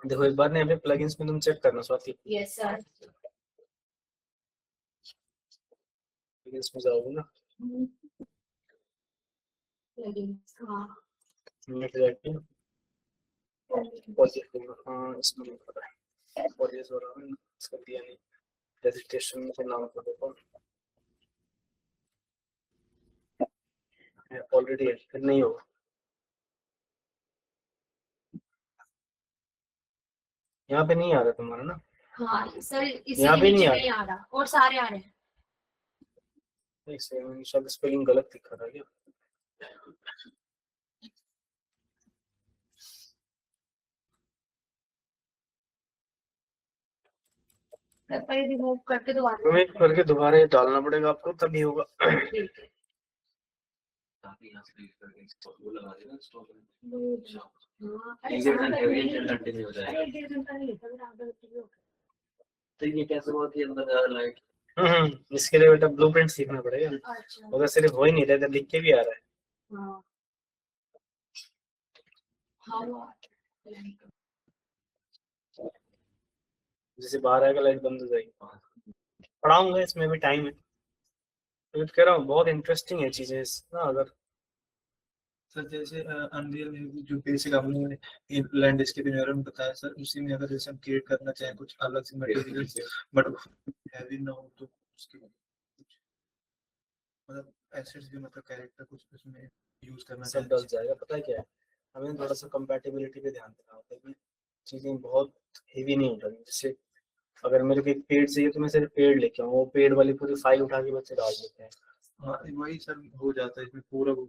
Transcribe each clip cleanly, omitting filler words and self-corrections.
देखो एक बार ना यहाँ पे प्लगइन्स में तुम चेक करना स्वाति। Yes sir. प्लगइन्स में जाओगे ना, हाँ नेट जाके पॉजिटिव, हाँ इसमें नहीं पता है पॉजिटिव हो रहा है, इसका दिया नहीं, रजिस्ट्रेशन में नाम कर देता हूँ ऑलरेडी है, फिर नहीं होगा। यहाँ पे नहीं आ रहा तुम्हारा ना? हाँ सर, इसी यहाँ के पे नीचे नहीं नहीं आ रहा और सारे आ रहे हैं। एक सेकंड, शायद स्पेलिंग गलत दिखा रहा है क्या? पहले रिमूव करके दोबारा तुम्हें करके दोबारा डालना पड़ेगा आपको, तभी होगा। तो ये कैसे हुआ कि अंदर लाइट? इसके लिए बेटा ब्लूप्रिंट सीखना पड़ेगा। अच्छा। उधर सिर्फ हो ही नहीं रहा, लिख के भी आ रहा है। हाँ। जैसे बाहर आएगा लाइट बंद हो जाएगी। पढ़ाऊंगा, इसमें भी टाइम है, तो कह रहा हूँ बहुत इंटरेस्टिंग है चीजें ना। अगर सर जैसे अनरियल में जो बेसिक आपने लैंडस्केप एनवायरनमेंट बताया सर, उसी में अगर जैसे हम क्रिएट करना चाहें कुछ अलग से मटेरियल बट हैवी ना हो, तो उसके मतलब एसेट्स भी, मतलब कैरेक्टर कुछ उसमें यूज करना सब डल जाएगा। पता है क्या है, हमें थोड़ा सा कंपैटिबिलिटी पे ध्यान देना होता है कि चीजें बहुत हेवी नहीं हो रही। जैसे अगर मेरे को एक पेड़ चाहिए तो मैं सिर्फ पेड़ लेके आऊँ, वो पेड़ वाली पूरी फाइल उठा के बच्चे डाल देते हैं। हाँ वही सर हो जाता है इसमें पूरा वो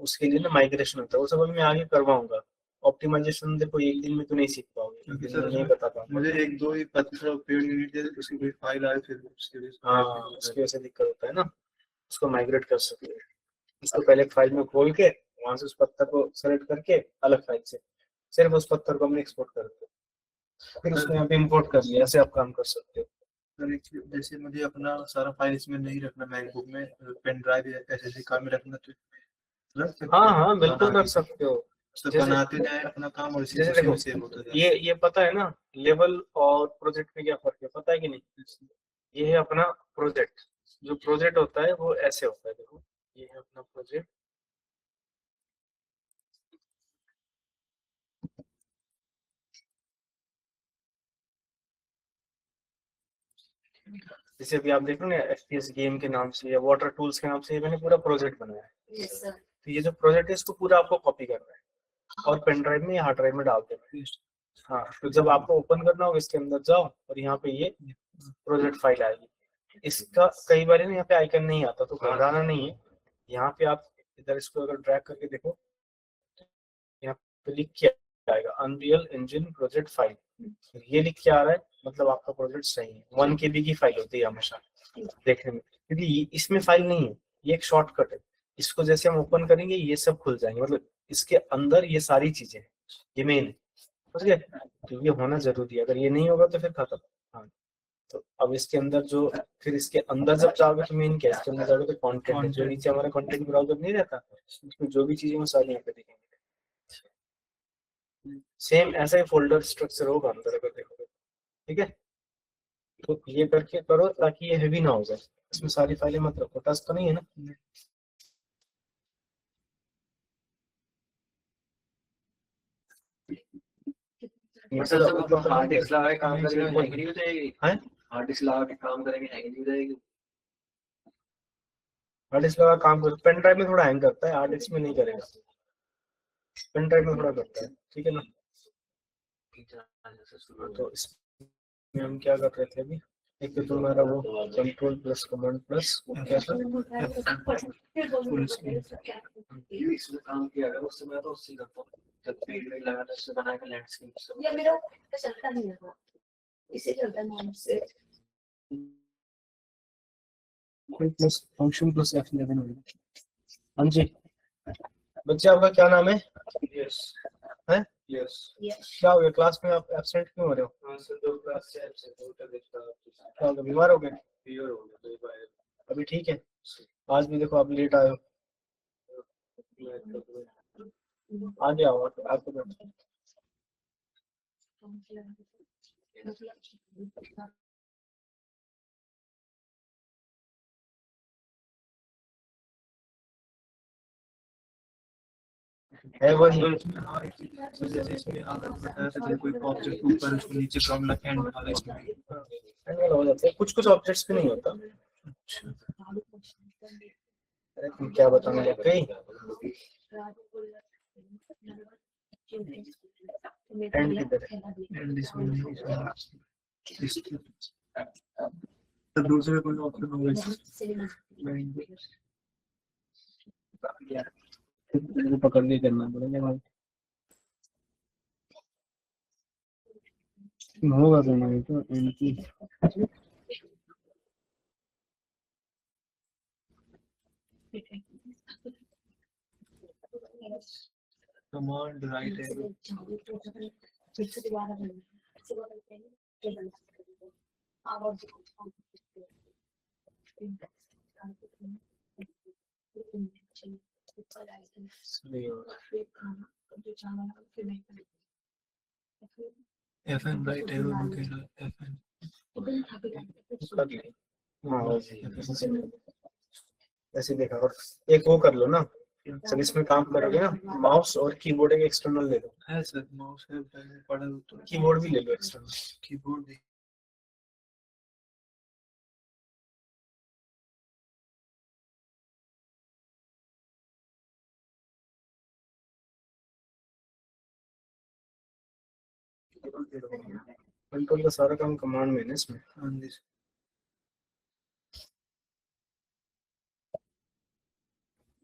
उसके लिए ना माइग्रेशन होता है, वो सब मैं आगे करवाऊंगा। ऑप्टिमाइजेशन देखो एक दिन में तो नहीं सीख पाओगे, क्योंकि सर सर नहीं बता पाऊंगा। मुझे एक दो ही पत्थर और पेड़ यूनिट दे, उसकी कोई फाइल आए फिर उसके लिए हाँ उसकी वजह से दिक्कत होता है ना। उसको माइग्रेट कर सकते हैं, उसको पहले एक फाइल में खोल के वहां से उस पत्थर को सेलेक्ट करके अलग फाइल से सिर्फ उस पत्थर को हमने एक्सपोर्ट कर दिया, फिर उसको यहाँ पे इम्पोर्ट कर लिया। ऐसे आप काम कर सकते हो। जैसे मुझे अपना सारा फाइल इसमें नहीं रखना, मैकबुक में पेन ड्राइव या एसएसडी कार्ड में रखना, तो रख सकते हाँ हैं? हाँ बिल्कुल रख सकते हो। तो बनाते जाए अपना काम और इसी जैसे उसी देखो में सेव होता जाए। ये पता है ना लेवल और प्रोजेक्ट में क्या फर्क है, पता है कि नहीं? ये है अपना प्रोजेक्ट। जो प्रोजेक्ट होता है वो ऐसे होता है, देखो ये है अपना प्रोजेक्ट। जैसे अभी आप देख रहे हो ना एफपीएस गेम के नाम से या वाटर टूल्स के नाम से, ये मैंने पूरा प्रोजेक्ट बनाया है। Yes sir. तो ये जो प्रोजेक्ट है इसको पूरा आपको कॉपी करना है और पेन ड्राइव में या हार्ड ड्राइव में डाल देना है। हाँ तो जब आपको ओपन करना होगा इसके अंदर जाओ और यहाँ पे ये प्रोजेक्ट फाइल आएगी। इसका कई बार ना यहाँ पे आइकन नहीं आता, तो घबराना नहीं है। यहाँ पे आप इधर इसको अगर ड्रैग करके देखो, यहाँ पे लिख के आएगा अनरियल इंजन प्रोजेक्ट फाइल। ये लिख के आ रहा है मतलब आपका प्रोजेक्ट सही है। 1 KB की फाइल होती है हमेशा देखने में, क्योंकि इसमें फाइल नहीं है, ये एक शॉर्टकट है। इसको जैसे हम ओपन करेंगे ये सब खुल जाएंगे, मतलब इसके अंदर ये सारी चीजें हैं, ये मेन है, समझ गए? तो ये होना जरूरी है, अगर ये नहीं होगा तो फिर खत्म। हाँ तो अब इसके अंदर जो, फिर इसके अंदर जब जाओगे तो मेन क्या है, इसके अंदर जाओगे तो कंटेंट है, जो नीचे हमारा कंटेंट ब्राउजर नहीं रहता उसमें जो भी चीजें वो सारी यहाँ पे दिखेंगे। सेम ऐसा ही फोल्डर स्ट्रक्चर होगा अंदर अगर देखोगे, ठीक है? तो ये करके करो ताकि ये हेवी ना हो जाए, इसमें सारी फाइलें मत रखो, टच तो नहीं है ना? हार्ड डिस्क लगा के काम करेंगे हैंग नहीं हो जाएगी? हैं? हार्ड डिस्क लगा के काम करेंगे हैंग नहीं हो जाएगी? हार्ड डिस्क लगा काम कर, पेन ड्राइव में थोड़ा हैंग करता है, हार्ड डिस्क में नहीं करेगा, पेन ड्राइव में थोड़ा करता है, ठीक है ना? तो इसमें हम क्या कर रहे थे अभी, एक तो तुम्हारा वो कंट्रोल प्लस कमांड प्लस क्या था, इसमें काम किया अगर उससे मैं तो उससे करता हूँ, जब पेड़ में लगाना उससे बनाएगा लैंडस्केप। ये मेरा चलता नहीं है, इसे चलता नाम से प्लस फंक्शन प्लस F11 होगा। हाँ जी बच्चे, आपका क्या नाम है? यस हैं? यस क्या हो गया क्लास में, आप एब्सेंट क्यों हो रहे हो? हाँ सर, दो क्लास से एब्सेंट हो गया, क्या हो गया, बीमार हो गए? फीवर हो गया, तो ये अभी ठीक है? आज भी देखो आप लेट आए हो, आगे आओ, आपको बैठो। है वही। तो जैसे इसमें आपको बताया था कि कोई ऑब्जेक्ट ऊपर उसको नीचे कम लगे एंड वाला इसमें भी। एंगल हो जाता है, कुछ कुछ ऑब्जेक्ट्स पे नहीं होता। अच्छा अरे तुम क्या बताने लग गई? एंड किधर है? एंड इसमें नहीं इसमें तो दूसरे कोई ऑप्शन होगा इसमें पकड़ के करना पड़ेगा भाई। होगा तो नहीं तो एंड की command right arrow FN right arrow वगैरह FN हाँ ऐसे देखा। और एक वो कर लो ना, जब इसमें काम करोगे ना, माउस और कीबोर्ड एक एक्सटर्नल ले लो। है सर माउस है पहले पड़ा तो कीबोर्ड भी ले लो एक्सटर्नल। कीबोर्ड भी कंट्रोल का सारा काम कमांड में है ना इसमें। हाँ जी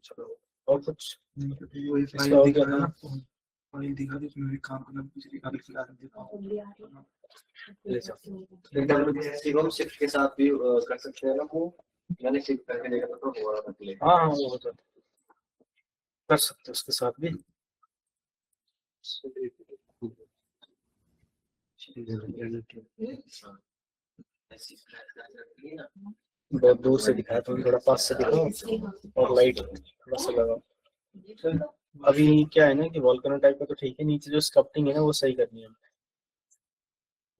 चलो और कुछ वही इसका फाइल हो दिखा गया था ना? फाइल दिखा दी उसमें भी काम करना कुछ निकाल के ला ले जाओ। सिर्फ शिफ्ट के साथ भी कर सकते हैं ना वो, मैंने शिफ्ट करके देखा था तो हो रहा था क्लिक। हाँ हाँ वो होता है, कर सकते हो उसके साथ भी। बहुत दूर से दिखाया, तुम थोड़ा पास से दिखाओ और लाइट थोड़ा सा लगाओ। अभी क्या है ना कि वॉल्केनो टाइप का तो ठीक है, नीचे जो स्कल्पटिंग है ना वो सही करनी है।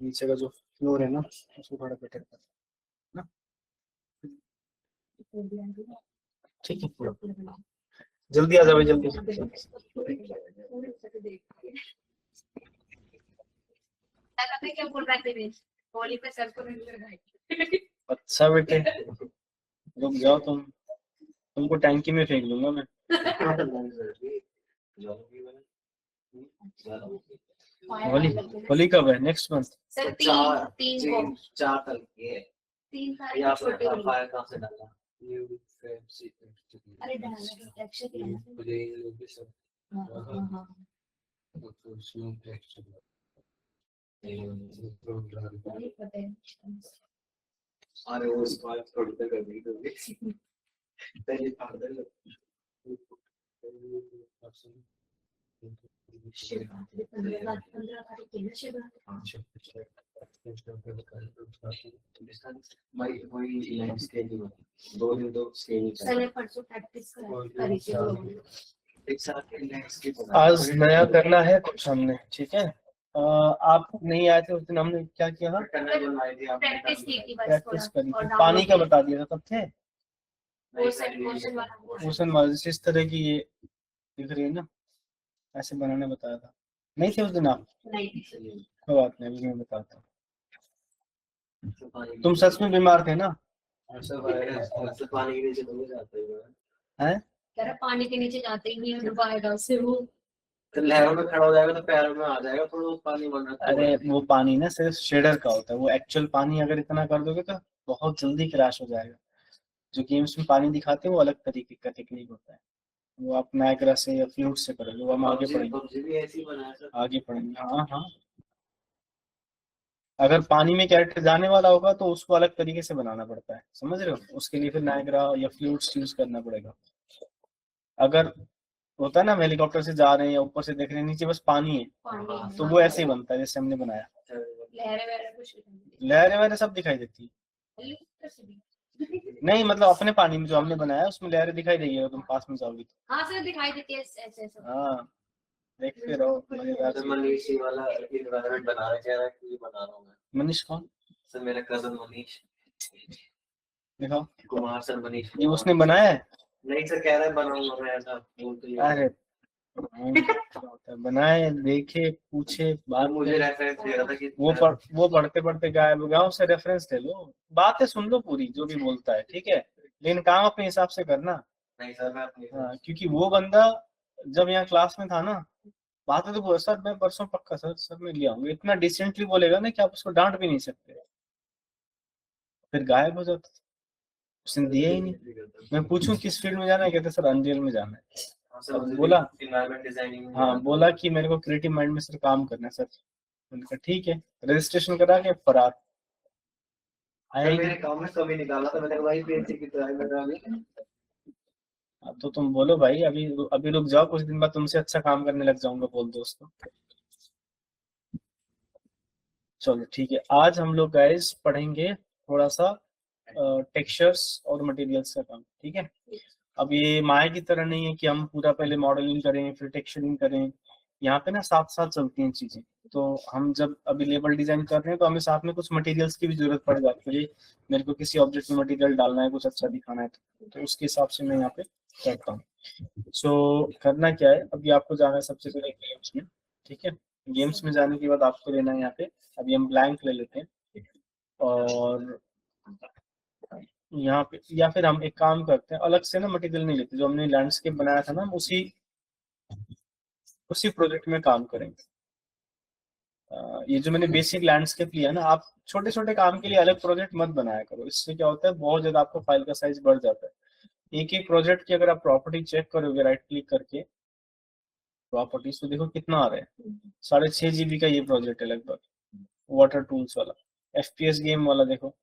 नीचे का जो फ्लोर है ना उसको थोड़ा बेटर कर ना। ठीक है जल्दी आ जाओ जल्दी। क्या बोल रहे थे होली पे सर को अच्छा बेटे रुक जाओ तुमको टैंकी में फेंक दूंगा मैं। होली होली कब है? Next month. सर चार तीन को 4 तक के 3 यहाँ तारीख पे छोटे फायर कहाँ से डालना? अरे डालना टेक्सचर के हाँ अरे पता है अरे वो स्क्वायर थोड़ी तक करनी होगी पहले फादर शिवरात्रि 15 तारीख की ना शिवरात्रि। वही लैंडस्केपिंग 2 दिन तो स्केलिंग चले परसों प्रैक्टिस करी थी लोगों एक साथ लैंडस्केप आज नया करना है कुछ हमने, ठीक है। आप नहीं आए थे उस दिन, हमने क्या किया था? प्रैक्टिस की थी बस प्रैक्टिस करी और थी। पानी का बता दिया था तब थे। क्वेश्चन वाला क्वेश्चन वाले इस तरह की ये दिख रही है ना, ऐसे बनाने बताया था। नहीं थे उस दिन आप? नहीं कोई बात नहीं, अभी मैं बताता हूँ। तुम सच में बीमार थे ना? पानी के नीचे डूब जाते हैं? कह रहा पानी के नीचे जाते ही नहीं डुबाएगा उससे वो तो लहरों में खड़ा हो जाएगा तो पैरों में आ जाएगा थोड़ा पानी बन रहा है। अरे वो पानी ना सिर्फ शेडर का होता है, वो एक्चुअल पानी अगर इतना कर दोगे तो बहुत जल्दी क्रैश हो जाएगा। जो गेम्स में पानी दिखाते हैं वो अलग तरीके का टेक्निक होता है, वो आप नायग्रा से या फ्लूट से करोगे। वो हम आगे पढ़ेंगे, PUBG भी ऐसे ही बना है सर। आगे पढ़ेंगे। हाँ हाँ, अगर पानी में कैरेक्टर जाने वाला होगा तो उसको अलग तरीके से बनाना पड़ता है, समझ रहे हो? उसके लिए फिर नायग्रा या फ्लूट्स यूज करना पड़ेगा। अगर होता है ना हेलीकॉप्टर से जा रहे हैं या ऊपर से देख रहे हैं, नीचे बस पानी है, पानी तो वो ऐसे ही बनता है जैसे हमने बनाया। लहरें वहरें कुछ लहरें वहरें सब दिखाई देती है। नहीं मतलब अपने पानी में जो हमने बनाया उसमें लहरें दिखाई देगी अगर तुम पास में जाओगी तो। हाँ सर दिखाई देती है ऐसे ऐसे हाँ देखते रहो मजेदार सर चीज़। मनीष ये वाला एनवायरनमेंट बनाना चाह रहा है कि बना रहा हूँ मैं। मनीष कौन? सर मेरा कजन मनीष दिखाओ। कुमार सर मनीष ये उसने बनाया है? नहीं सर कह रहा है बनाऊंगा मैं ऐसा बोल तो लिया। अरे बनाए, देखे, पूछे, बात मुझे करे। रेफरेंस दे रहा था कि वो पढ़ते पढ़ते गायब हो गया, उससे रेफरेंस ले लो, बातें सुन लो पूरी जो भी बोलता है, ठीक है, लेकिन काम अपने हिसाब से करना। नहीं सर मैं अपनी हाँ, क्योंकि वो बंदा जब यहाँ क्लास में था ना, बातें तो बोल, सर मैं परसों पक्का सर मैं ले आऊंगा, इतना डिसेंटली बोलेगा ना कि आप उसको डांट भी नहीं सकते, फिर गायब हो जाता। उसने दिया ही नहीं। मैं पूछूं किस फील्ड में जाना है, कहते सर अनरियल में जाना है। अब बोला, एनवायरनमेंट डिजाइनिंग हाँ बोला कि मेरे को क्रिएटिव माइंड में सर काम करना है सर। मैंने कहा ठीक है, रजिस्ट्रेशन करा के फरार। आया ही मेरे नहीं। काम में कमी निकाला था मैंने भाई पीएचडी की ट्राई कर रहा हूं। अब तो तुम बोलो भाई, अभी अभी रुक जाओ, कुछ दिन बाद तुमसे अच्छा काम करने लग जाऊंगा, बोल दो उसको। चलो ठीक है, आज हम लोग गाइस पढ़ेंगे थोड़ा सा टेक्सचर्स और मटेरियल्स का काम, ठीक है। अब ये माया की तरह नहीं है कि हम पूरा पहले मॉडलिंग करें फिर टेक्सचरिंग करें, यहाँ पे ना साथ साथ चलती हैं चीजें। तो हम जब अभी लेबल डिजाइन कर रहे हैं तो हमें साथ में कुछ मटेरियल्स की भी जरूरत पड़ जाती है। मेरे को किसी ऑब्जेक्ट में मटेरियल डालना है, कुछ अच्छा दिखाना है, तो उसके हिसाब से मैं यहाँ पे करता हूँ। सो करना क्या है, अभी आपको जाना है सबसे पहले गेम्स में, ठीक है। गेम्स में जाने के बाद आपको लेना है यहाँ पे, अभी हम ब्लैंक ले लेते हैं, और यहाँ पे या फिर हम एक काम करते हैं, अलग से ना मटेरियल नहीं लेते, जो हमने लैंडस्केप बनाया था ना, हम उसी उसी प्रोजेक्ट में काम करेंगे। ये जो मैंने बेसिक लैंडस्केप लिया ना, आप छोटे छोटे काम के लिए अलग प्रोजेक्ट मत बनाया करो, इससे क्या होता है बहुत ज्यादा आपको फाइल का साइज बढ़ जाता है। एक एक प्रोजेक्ट की अगर आप प्रॉपर्टी चेक करोगे राइट क्लिक करके प्रॉपर्टीज, तो देखो कितना आ रहा है, 6.5 GB का ये प्रोजेक्ट है लगभग, वाटर टूल्स वाला। FPS गेम वाला देखो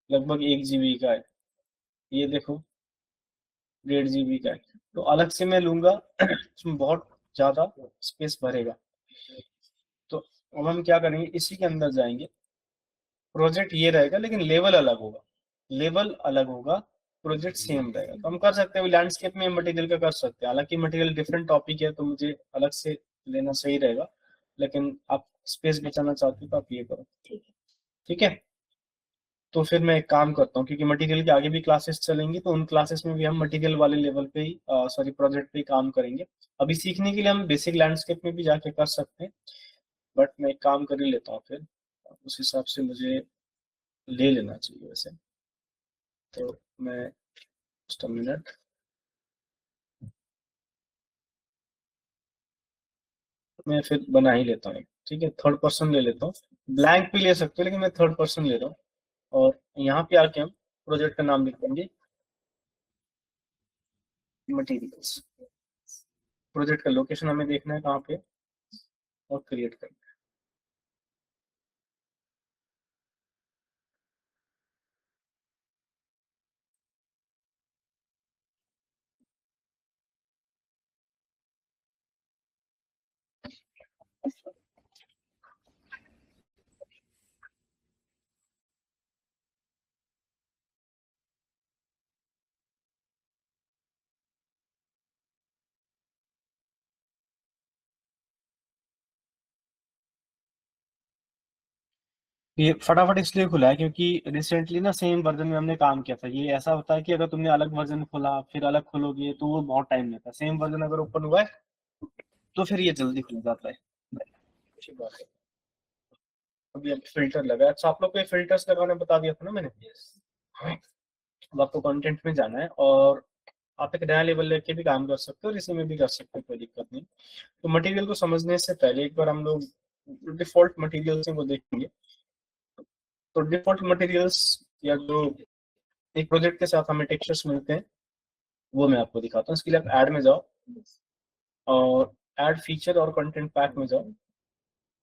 लगभग 1 GB का है, ये देखो 1.5 GB का है। तो अलग से मैं लूंगा उसमें बहुत ज्यादा स्पेस भरेगा। तो अब हम क्या करेंगे, इसी के अंदर जाएंगे, प्रोजेक्ट ये रहेगा लेकिन लेवल अलग होगा, लेवल अलग होगा, प्रोजेक्ट सेम रहेगा। तो हम कर सकते हैं लैंडस्केप में मटेरियल का कर सकते हैं, हालांकि मटेरियल डिफरेंट टॉपिक है तो मुझे अलग से लेना सही रहेगा, लेकिन आप स्पेस बचाना चाहते हो तो आप ये करो, ठीक है। तो फिर मैं एक काम करता हूँ, क्योंकि मटेरियल के आगे भी क्लासेस चलेंगी, तो उन क्लासेस में भी हम मटेरियल वाले लेवल पे ही सॉरी प्रोजेक्ट पे ही काम करेंगे। अभी सीखने के लिए हम बेसिक लैंडस्केप में भी जाके कर सकते हैं, बट मैं एक काम कर ही लेता हूँ फिर, उस हिसाब से मुझे ले लेना चाहिए वैसे। तो मैं just a मिनट, मैं फिर बना ही लेता हूँ, ठीक है, थर्ड पर्सन ले लेता हूँ, ब्लैंक भी ले सकते हो लेकिन मैं थर्ड पर्सन ले रहा हूँ। और यहाँ पे आके हम प्रोजेक्ट का नाम लिख देंगे मटेरियल्स। प्रोजेक्ट का लोकेशन हमें देखना है कहाँ पे, और क्रिएट करना है। ये फटाफट इसलिए खुला है क्योंकि रिसेंटली ना सेम वर्जन में हमने काम किया था। ये ऐसा होता है कि अगर तुमने अलग वर्जन खोला फिर अलग खोलोगे तो वो बहुत टाइम लेता है, सेम वर्जन अगर ओपन हुआ है तो फिर ये जल्दी खुल जाता है। अच्छी बात है। अभी अब फिल्टर लगा है, अच्छा आप लोग को फिल्टर्स लगाने बता दिया था ना मैंने। अब आपको कंटेंट में जाना है और आप एक नया लेवल लेके भी काम कर सकते हो और इसी में भी कर सकते हो, कोई दिक्कत नहीं। तो मटेरियल को समझने से पहले एक बार हम लोग डिफॉल्ट मटेरियल्स हैं वो देखेंगे। तो डिफॉल्ट मटेरियल्स या जो एक प्रोजेक्ट के साथ हमें टेक्सचर्स मिलते हैं वो मैं आपको दिखाता हूँ। इसके लिए आप ऐड में जाओ और ऐड फीचर और कंटेंट पैक में जाओ,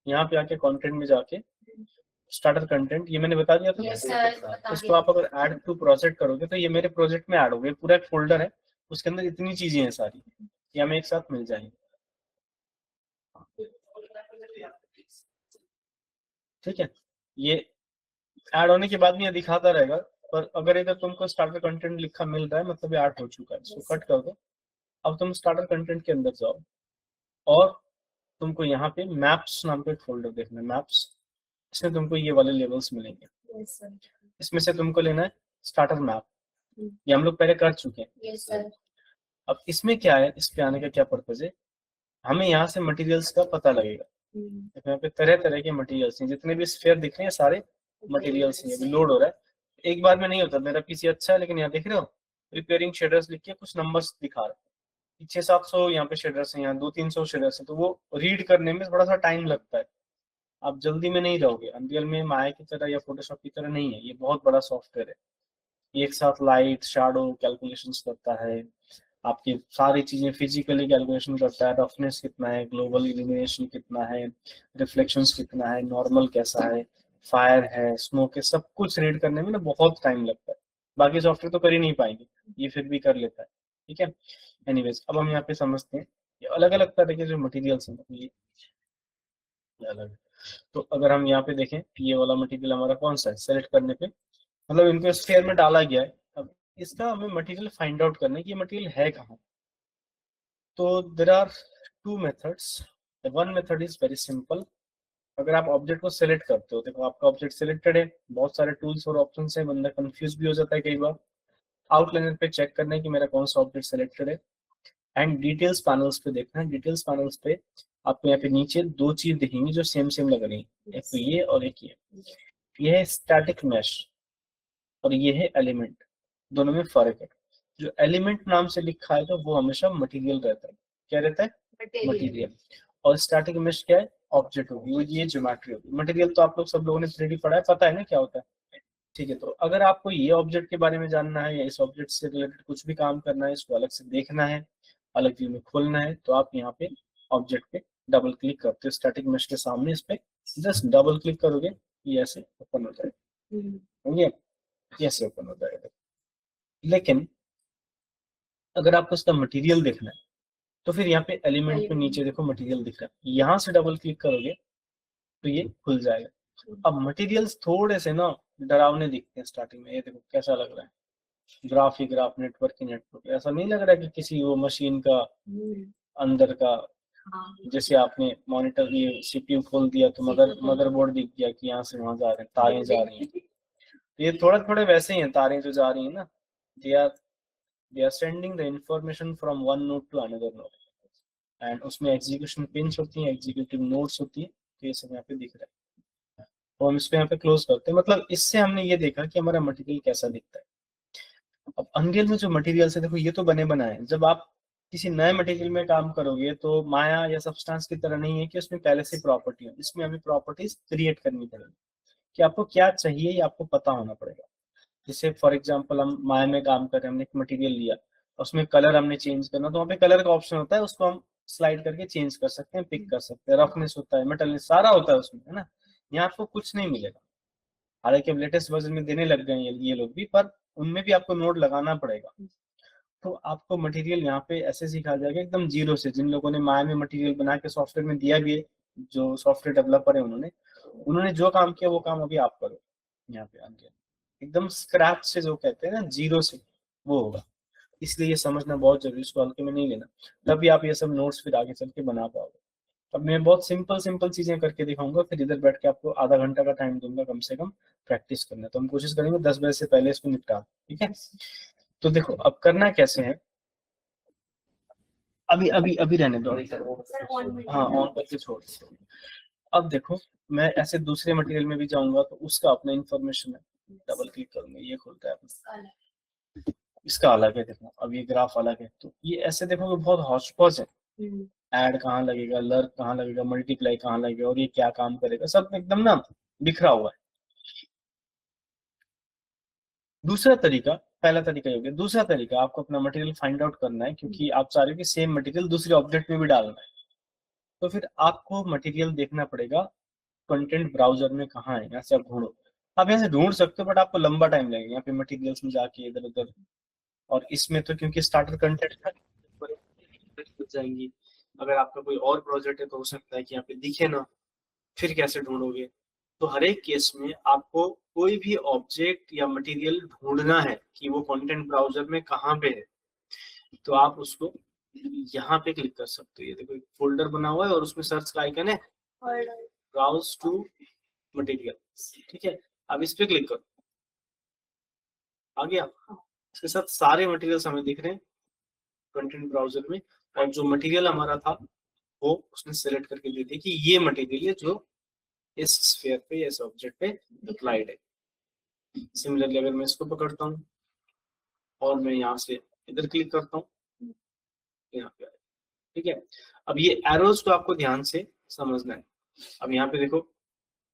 यहाँ पे आके कंटेंट में जाके स्टार्टर कंटेंट, ये मैंने बता दिया था। Yes, sir, बता इसको दिया। आप अगर ऐड टू प्रोजेक्ट करोगे तो ये मेरे प्रोजेक्ट में ऐड हो गया, पूरा एक फोल्डर है उसके अंदर इतनी चीजें हैं सारी, ये हमें एक साथ मिल जाएंगी, ठीक है। ये ऐड होने के बाद भी ये दिखाता रहेगा, पर अगर इधर तुमको स्टार्टर कंटेंट लिखा मिल रहा है मतलब ये ऐड हो चुका है, इसको कट कर दो अब तुम स्टार्टर कंटेंट के अंदर जाओ और तुमको यहाँ पे मैप्स नाम का एक फोल्डर देखना है, मैप्स। इसमें तुमको ये वाले लेवल्स मिलेंगे, यस सर। इसमें से तुमको लेना है स्टार्टर मैप, हम्म। ये हम लोग पहले कर चुके हैं। Yes sir. अब इसमें क्या है, इस पे आने का क्या पर्पज है, हमें यहाँ से मटेरियल्स का पता लगेगा। देखो यहाँ पे तरह तरह के मटेरियल्स हैं, जितने भी स्फीयर दिख रहे हैं सारे मटेरियल्स हैं। अभी लोड हो रहा है, एक बार में नहीं होता, मेरा पीसी अच्छा है, लेकिन यहाँ देख रहे हो रिपेयरिंग शेडर्स लिख के कुछ नंबर्स दिखा रहे हैं, 600-700 यहाँ पे शेडर्स हैं, यहाँ 200-300 शेडर्स हैं, तो वो रीड करने में थोड़ा सा टाइम लगता है। आप जल्दी में नहीं रहोगे, अनरियल में माया की तरह या फोटोशॉप की तरह नहीं है, ये बहुत बड़ा सॉफ्टवेयर है। ये एक साथ लाइट शैडो कैलकुलेशंस करता है, आपकी सारी चीजें फिजिकली कैलकुलेशन करता है, रफनेस कितना है, ग्लोबल इल्यूमिनेशन कितना है, रिफ्लेक्शंस कितना है, नॉर्मल कैसा है, फायर है, स्मोक है, सब कुछ रीड करने में ना बहुत टाइम लगता है। बाकी सॉफ्टवेयर तो कर ही नहीं पाएंगे, ये फिर भी कर लेता है, ठीक है। एनीवेज, अब हम यहाँ पे समझते हैं ये अलग अलग तरह के जो मटेरियल्स हैं, ये अलग। तो अगर हम यहाँ पे देखें, ये वाला मटेरियल हमारा कौन सा है, सेलेक्ट करने पे मतलब इनको स्फीयर में डाला गया है। अब इसका हमें मटेरियल फाइंड आउट करना है कि ये मटेरियल है कहाँ। तो there are two methods, one method is very simple. अगर आप ऑब्जेक्ट को सिलेक्ट करते हो, देखो आपका ऑब्जेक्ट सिलेक्टेड है, बहुत सारे टूल्स और ऑप्शंस हैं, बंदा कंफ्यूज भी हो जाता है कई बार। आउटलाइनर पे चेक करना है कि मेरा कौन सा ऑब्जेक्ट सिलेक्टेड है, एंड डिटेल्स पैनल्स पे देखना है। डिटेल्स पैनल्स पे आपको यहाँ पे नीचे दो चीज दिखेंगी जो सेम सेम लग रही है, एक तो ये और एक ये है स्टैटिक मैश और ये है एलिमेंट, दोनों में फर्क है। जो एलिमेंट नाम से लिखा है तो वो हमेशा मटेरियल रहता है, क्या रहता है, मटेरियल। और स्टैटिक मैश क्या है, ऑब्जेक्ट होगी, वो ये ज्योमेट्री होगी। मटेरियल तो आप लोग सब लोगों ने 3D पढ़ा है, पता है ना क्या होता है, ठीक है। तो अगर आपको ये ऑब्जेक्ट के बारे में जानना है या इस ऑब्जेक्ट से रिलेटेड कुछ भी काम करना है, इसको अलग से देखना है, अलग व्यू में खोलना है, तो आप यहाँ पे ऑब्जेक्ट पे डबल क्लिक करते हो, स्टैटिक मैश के सामने इस पे जस्ट डबल क्लिक करोगे, ये ऐसे ओपन हो जाएगा, ये ऐसे ओपन हो जाएगा। लेकिन अगर आपको इसका मटेरियल देखना है तो फिर यहाँ पे एलिमेंट पे नीचे देखो मटेरियल दिख रहा है, यहाँ से डबल क्लिक करोगे तो ये खुल जाएगा। अब मटेरियल्स थोड़े से ना डरावने दिखते हैं स्टार्टिंग में, ये देखो कैसा लग रहा है, ग्राफ ही ग्राफ, नेटवर्क ही नेटवर्क, ऐसा नहीं लग रहा है कि किसी वो मशीन का अंदर का, जैसे आपने मॉनिटर ये सीपीयू खोल दिया तो मदरबोर्ड दिख गया कि यहाँ से वहां जा रहे हैं, तारें जा रही हैं। ये थोड़ा थोड़े वैसे ही हैं, तारें जो जा रही है ना, they are sending the information from one node to another node, and उसमें एग्जीक्यूशन पिंस होती हैं, एग्जीक्यूटिव नोड्स होती है, तो ये सब यहाँ पे दिख रहा है। तो हम इसको यहाँ पे क्लोज करते हैं। मतलब इससे हमने ये देखा कि हमारा मटेरियल कैसा दिखता है। अब अनरियल में जो मटेरियल है देखो, ये तो बने बनाए, जब आप किसी नए मटेरियल में काम करोगे तो माया या सब्सटेंस की तरह नहीं है कि उसमें पहले से प्रॉपर्टी हो, इसमें हमें प्रॉपर्टीज क्रिएट करनी पड़ेगी कि आपको क्या चाहिए ये आपको पता होना पड़ेगा। जैसे फॉर एग्जांपल हम माया में काम कर रहे हैं, हमने एक मटेरियल लिया, उसमें कलर हमने चेंज करना, तो वहाँ पे कलर का ऑप्शन होता है, उसको हम स्लाइड करके चेंज कर सकते हैं, पिक कर सकते हैं, रफनेस होता है, मेटलनेस सारा होता है उसमें, है ना। यहाँ आपको कुछ नहीं मिलेगा, हालांकि अब लेटेस्ट वर्जन में देने लग गए हैं ये लोग भी, पर उनमें भी आपको नोड लगाना पड़ेगा। तो आपको मटेरियल यहाँ पे ऐसे सिखा जाएगा एकदम जीरो से। जिन लोगों ने माया में मटेरियल बना के सॉफ्टवेयर में दिया भी है, जो सॉफ्टवेयर डेवलपर है, उन्होंने जो काम किया वो काम अभी आप करो यहाँ पे आगे, एकदम स्क्रैच से, जो कहते हैं ना जीरो से, वो होगा। इसलिए ये समझना बहुत जरूरी, इसको हल्के में नहीं लेना, तभी आप ये सब नोट्स फिर आगे चल के बना पाओगे। अब मैं बहुत सिंपल चीजें करके दिखाऊंगा, फिर इधर बैठ के आपको आधा घंटा का टाइम दूंगा कम से कम प्रैक्टिस करना। तो हम कोशिश करेंगे 10 बजे से पहले इसको निपटा, ठीक है। तो देखो अब करना कैसे है, अभी रहने दो, हाँ ऑन करके छोड़। अब देखो मैं ऐसे दूसरे मटेरियल में भी जाऊंगा तो उसका अपना इंफॉर्मेशन है, डबल क्लिक करूंगा, ये खुलता है अपना, इसका अलग है। देखो अब ये ग्राफ अलग है, तो ये ऐसे देखो बहुत हौच पौच है, ऐड कहाँ लगेगा, लर्क कहाँ लगेगा, मल्टीप्लाई कहाँ लगेगा, और ये क्या काम करेगा, सब एकदम ना बिखरा हुआ है। दूसरा तरीका, पहला तरीका हो गया। दूसरा तरीका, आपको अपना मटेरियल फाइंड आउट करना है, क्योंकि आप चाह रहे हो कि सेम मटेरियल दूसरे ऑब्जेक्ट में भी डालना है, तो फिर आपको मटेरियल देखना पड़ेगा कंटेंट ब्राउजर में कहाँ है, यहाँ से आप ढूंढो। आप यहाँ से ढूंढ सकते हो बट आपको लंबा टाइम लगेगा यहाँ पे मटेरियल्स में जाके इधर उधर। और इसमें तो क्योंकि स्टार्टर कंटेंट जाएंगी, अगर आपका कोई और प्रोजेक्ट है तो हो सकता है कि यहाँ पे दिखे ना, फिर कैसे ढूंढोगे। तो हर एक केस में आपको कोई भी ऑब्जेक्ट या मटेरियल ढूंढना है कि वो कंटेंट ब्राउजर में कहाँ पे है, तो आप उसको यहाँ पे क्लिक कर सकते हो। ये देखो एक फोल्डर बना हुआ है और उसमें सर्च का आइकन है, ब्राउज टू मटेरियल, ठीक है। अब इस पे क्लिक करो, आ गया। इसके साथ सारे मटेरियल्स हमें दिख रहे हैं कंटेंट ब्राउजर में, और जो मटेरियल हमारा था वो उसने सेलेक्ट करके दे दिया कि ये मटेरियल है जो इस स्फीयर पे, इस ऑब्जेक्ट पे अप्लाइड है। सिमिलरली अगर मैं इसको पकड़ता हूँ और मैं यहाँ से इधर क्लिक करता हूँ, यहाँ पे, ठीक है। अब ये एरोज को आपको ध्यान से समझना है। अब यहाँ पे देखो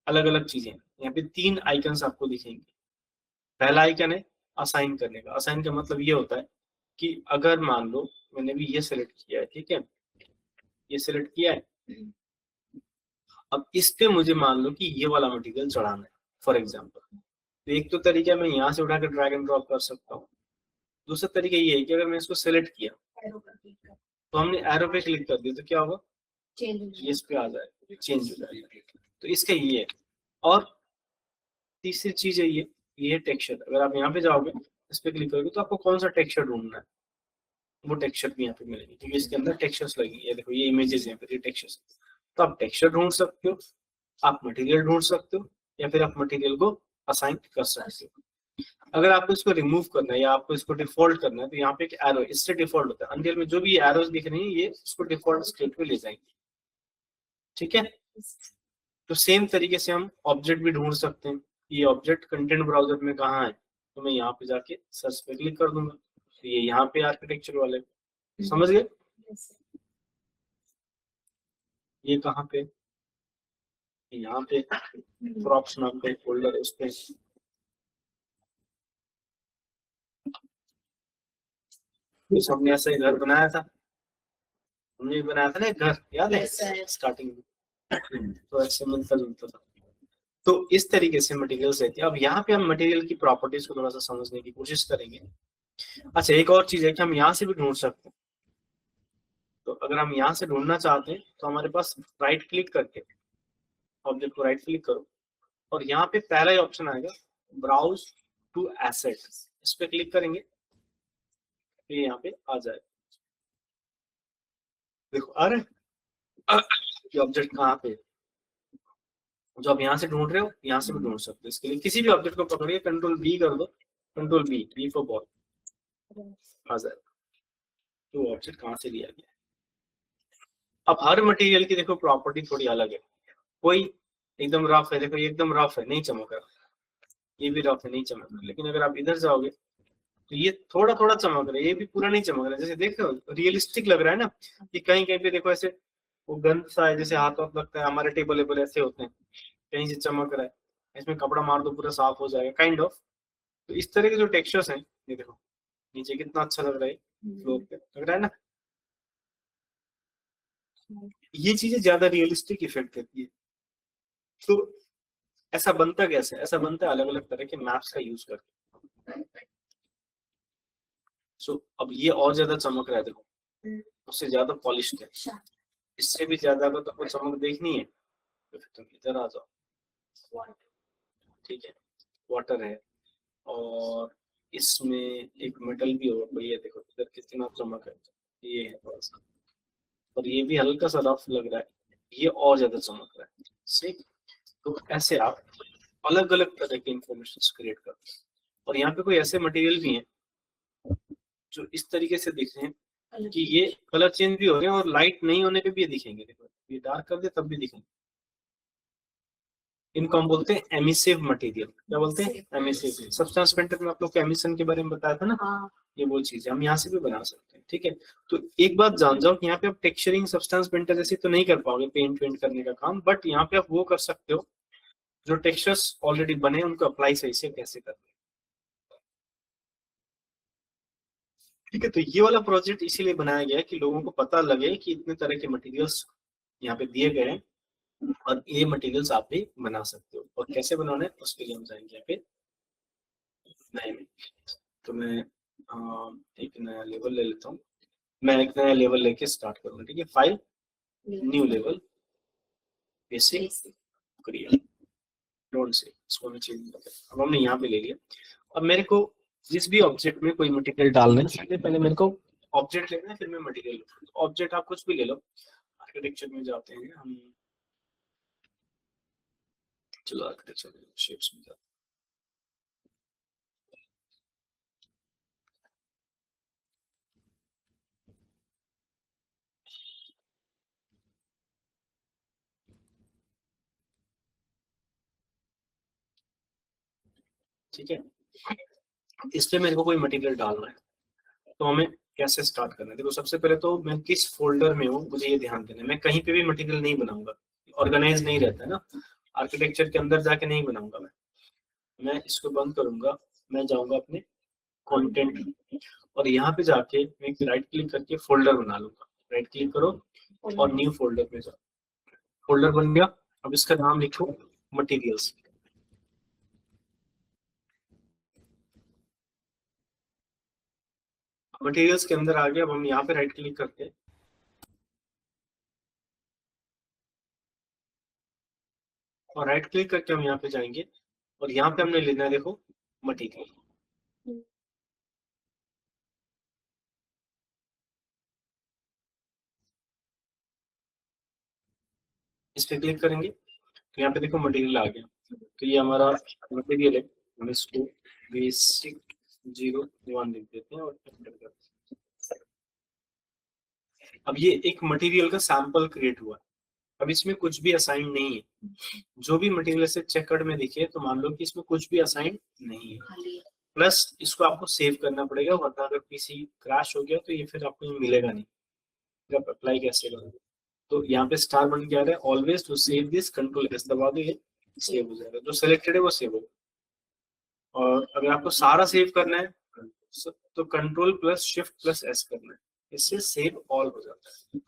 अलग अलग चीजें, यहाँ पे 3 आइकन्स आपको दिखेंगे। पहला आइकन है असाइन करने का। असाइन का मतलब ये होता है कि अगर मान लो मैंने भी ये सिलेक्ट किया है, ठीक है, ये सिलेक्ट किया है, अब इस पे मुझे मान लो कि ये वाला मटेरियल चढ़ाना है फॉर एग्जांपल, तो एक तो तरीका मैं यहाँ से उठाकर ड्रैग एंड ड्रॉप कर सकता हूँ। दूसरा तरीका ये है कि अगर मैं इसको सिलेक्ट किया तो हमने एरो पे क्लिक कर दिया तो क्या होगा, ये इस पे आ जाएगा, चेंज हो जाएगा। तो इसका ये है। और तीसरी चीज है ये है टेक्सचर। अगर आप यहाँ पे जाओगे, इस पे क्लिक करोगे तो आपको कौन सा टेक्सचर ढूंढना है वो टेक्सचर भी यहाँ पे मिलेगी, क्योंकि इसके अंदर टेक्सचर्स लगी है। देखो ये इमेजेस यहाँ पे, ये टेक्सचर्स। तो आप टेक्सचर ढूंढ सकते हो, आप मटेरियल ढूंढ सकते हो, या फिर आप मटेरियल को असाइन कर सकते हो। अगर आपको इसको रिमूव करना है या आपको इसको डिफॉल्ट करना है तो यहाँ पे एक एरो, इससे डिफॉल्ट होता है। अनरियल में जो भी एरोस दिख रही हैं ये उसको डिफॉल्ट स्टेट पे ले जाएंगे, ठीक है। तो सेम तरीके से हम ऑब्जेक्ट भी ढूंढ सकते हैं। ये ऑब्जेक्ट कंटेंट ब्राउजर में कहाँ है, तो मैं यहाँ पे जाके सर्च पे क्लिक कर दूंगा, तो ये यहाँ पे आर्किटेक्चर वाले, समझ गए। ये कहाँ पे, यहाँ पे प्रॉप्स नाम का एक फोल्डर है, उस पे तो हमने ऐसा ही घर बनाया था, हमने भी बनाया था ना एक घर, याद है स्टार्टिंग में, तो ऐसे मिलता जुलता था। तो इस तरीके से मटेरियल्स रहती है। अब यहाँ पे हम मटेरियल की प्रॉपर्टीज को थोड़ा सा समझने की कोशिश करेंगे। अच्छा एक और चीज है कि हम यहाँ से भी ढूंढ सकते हैं। तो अगर हम यहाँ से ढूंढना चाहते हैं तो हमारे पास राइट क्लिक करके ऑब्जेक्ट को राइट क्लिक करो और यहाँ पे पहला ही ऑप्शन आएगा ब्राउज टू एसेट, इस पे क्लिक करेंगे तो ये यहाँ पे आ जाएगा। देखो आ रहा है ऑब्जेक्ट कहाँ पे, जो आप यहाँ से ढूंढ रहे हो यहाँ से भी ढूंढ सकते हो। इसके लिए किसी भी ऑब्जेक्ट को पकड़िए, कंट्रोल बी कर दो, कंट्रोल बी फॉर बॉल, आ जाएगा तो ऑब्जेक्ट कहाँ से लिया गया। अब हर मटेरियल की देखो प्रॉपर्टी थोड़ी अलग है। कोई एकदम रफ है, देखो ये एकदम रफ है, नहीं चमक रहा, ये भी रफ है, नहीं चमक रहा। लेकिन अगर आप इधर जाओगे तो ये थोड़ा थोड़ा चमक रहा है, ये भी पूरा नहीं चमक रहा। जैसे देख रहे हो रियलिस्टिक लग रहा है ना, कि कहीं कहीं पे देखो ऐसे वो गंद सा है, जैसे हाथ हाथ लगता है, हमारे टेबल वेबल ऐसे होते हैं, कहीं से चमक रहा है, इसमें कपड़ा मार दो पूरा साफ हो जाएगा, काइंड ऑफ। तो इस तरह के जो टेक्सचर्स हैं, ये देखो नीचे कितना अच्छा लग रहा है, फ्लोर पे लग रहा है ना, ये चीजें ज्यादा रियलिस्टिक इफेक्ट देती है। तो ऐसा बनता कैसे, ऐसा बनता है अलग अलग तरह के मैप्स का यूज करके। सो अब ये और ज्यादा चमक रहा है, देखो उससे ज्यादा पॉलिश्ड है, इससे भी ज्यादा अगर तुमको चमक देखनी है तो फिर तुम इधर आ जाओ, ठीक है। वाटर है और इसमें एक मेटल भी होगा, ये देखो इधर कितना चमक है, ये है थोड़ा सा, और ये भी हल्का सा रफ लग रहा है, ये और ज्यादा चमक रहा है, ठीक। तो ऐसे आप अलग अलग तरह के इंफॉर्मेशन क्रिएट करते हैं। और यहाँ पे कोई ऐसे मटेरियल भी हैं जो इस तरीके से दिख रहे हैं कि ये कलर चेंज भी हो रहे हैं और लाइट नहीं होने पे भी ये दिखेंगे। देखो ये डार्क कर दे तब भी दिखेंगे। इनको हम बोलते हैं एमिसिव मटेरियल। क्या बोलते हैं, एमिसिव। सब्सटेंस पेंटर में आप लोग को एमिशन के बारे में बताया था ना, ये वो चीज है, हम यहाँ से भी बना सकते हैं, ठीक है। तो एक बात जान जाओ कि यहाँ पे आप टेक्सचरिंग सब्सटेंस पेंटर जैसे तो नहीं कर पाओगे पेंट वेंट करने का काम, बट यहाँ पे आप वो कर सकते हो जो टेक्सचर्स ऑलरेडी बने उनको अप्लाई सही से कैसे करते हैं, ठीक है। तो ये वाला प्रोजेक्ट इसीलिए बनाया गया है कि लोगों को पता लगे कि इतने तरह के मटेरियल्स यहाँ पे दिए गए हैं और ये मटेरियल्स आप भी बना सकते हो। और कैसे बनाना है उसके लिए हम जाएंगे यहाँ पे नए में। तो मैं एक नया लेवल ले लेता हूँ, मैं एक नया लेवल लेके स्टार्ट करूंगा, ठीक है। File, new level, basic, create, don't say, इसको मैं चेंज करता हूं। अब हमने यहाँ पे ले लिया। अब मेरे को जिस भी ऑब्जेक्ट में कोई मटेरियल डालना है, सबसे पहले मेरे को ऑब्जेक्ट लेना है फिर मैं मटेरियल। ऑब्जेक्ट आप कुछ भी ले लो, आर्किटेक्चर में जाते हैं हम, चलो आर्किटेक्चर शेप्स में जाते हैं। ठीक है, इस पे मेरे को कोई मटेरियल डालना है, तो हमें कैसे स्टार्ट करना है? देखो सबसे पहले तो मैं किस फोल्डर में हूँ मुझे ये ध्यान देना है। मैं कहीं पे भी मटेरियल नहीं बनाऊंगा, ऑर्गेनाइज नहीं रहता है ना, आर्किटेक्चर के अंदर जाके नहीं बनाऊंगा मैं इसको बंद करूंगा, मैं जाऊंगा अपने कंटेंट और यहाँ पे जाके मैं राइट क्लिक करके फोल्डर बना लूंगा। राइट क्लिक करो और न्यू फोल्डर में जाओ, फोल्डर बन गया। अब इसका नाम लिखो मटेरियल्स। मटेरियल्स के अंदर आ गया। अब हम यहाँ पे राइट क्लिक करते हैं और राइट क्लिक करके हम यहाँ पे जाएंगे और यहाँ पे हमने लेना है देखो मटेरियल। इस पे क्लिक करेंगे तो यहाँ पे देखो मटेरियल आ गया। तो ये हमारा मटेरियल है, हम इसको बेसिक 01 लिख देते हैं और एंटर करते हैं। अब ये एक मटेरियल का सैंपल क्रिएट हुआ। अब इसमें कुछ भी असाइन नहीं है, जो भी मटेरियल से चेकआउट में दिखे तो मान लो कि इसमें कुछ भी असाइन नहीं है। प्लस इसको आपको सेव करना पड़ेगा, वरना अगर पीसी क्रैश हो गया तो ये फिर आपको ये मिलेगा नहीं। फिर आप अप्लाई कैसे करोगे? तो यहाँ पे स्टार बन के आ रहा है, always to save this control S दबा दो, ये सेव हो जाएगा। जो सिलेक्टेड है वो सेव होगा। और अगर आपको सारा सेव करना है तो control plus shift plus S करना है, इससे सेव ऑल हो जाता है।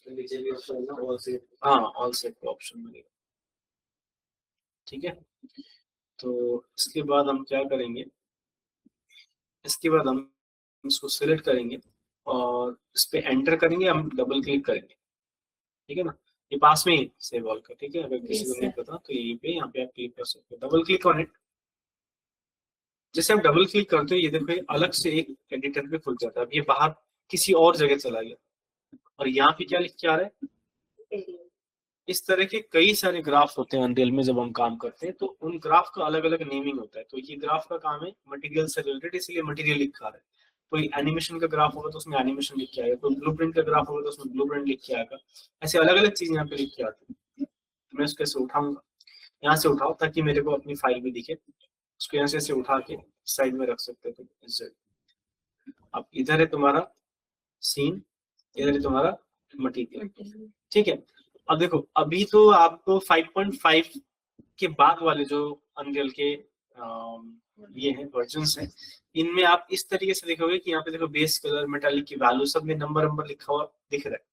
नीचे भी ऑप्शन है ना, ऑल सेव। हाँ, ऑल सेव का ऑप्शन मिलेगा। ठीक है, तो इसके बाद हम क्या करेंगे, इसके बाद हम इसको सिलेक्ट करेंगे और इस पे एंटर करेंगे, हम डबल क्लिक करेंगे। ठीक है ना, ये पास में ही सेव ऑल का। ठीक है, अगर किसी को नहीं पता तो यहीं पे यहाँ पे आप क्लिक कर सकते हो, डबल क्लिक ऑन इट। जैसे आप डबल क्लिक करते हो ये देखो ये अलग से एक एडिटर पे खुल जाता है। अब ये बाहर किसी और जगह चला गया और यहाँ पे क्या लिख के आ रहा है? इस तरह के कई सारे ग्राफ होते हैं अनरियल में। जब हम काम करते हैं तो उन ग्राफ का अलग अलग नेमिंग होता है। तो ये ग्राफ का काम है मटेरियल से रिलेटेड, इसलिए मटेरियल लिखा है। कोई एनिमेशन का ग्राफ होगा तो उसमें एनिमेशन लिख के आएगा, कोई ब्लूप्रिंट का ग्राफ होगा तो उसमें ब्लूप्रिंट लिख के आएगा। ऐसे अलग अलग चीजें यहाँ पे लिख के आती है। तो मैं उसको ऐसे उठाऊंगा, यहाँ से उठाओ ताकि मेरे को अपनी फाइल में दिखे। उसको यहाँ से उठा के साइड में रख सकते हो तुम। अब इधर है तुम्हारा सीन, इधर है तुम्हारा मटेरियल। ठीक है, अब देखो अभी तो आपको 5.5 के बाद वाले जो अनरियल के ये हैं वर्जन्स हैं, इनमें आप इस तरीके से देखोगे कि यहाँ पे देखो बेस कलर मेटालिक की वैल्यू सब में नंबर नंबर लिखा हुआ दिख रहा है।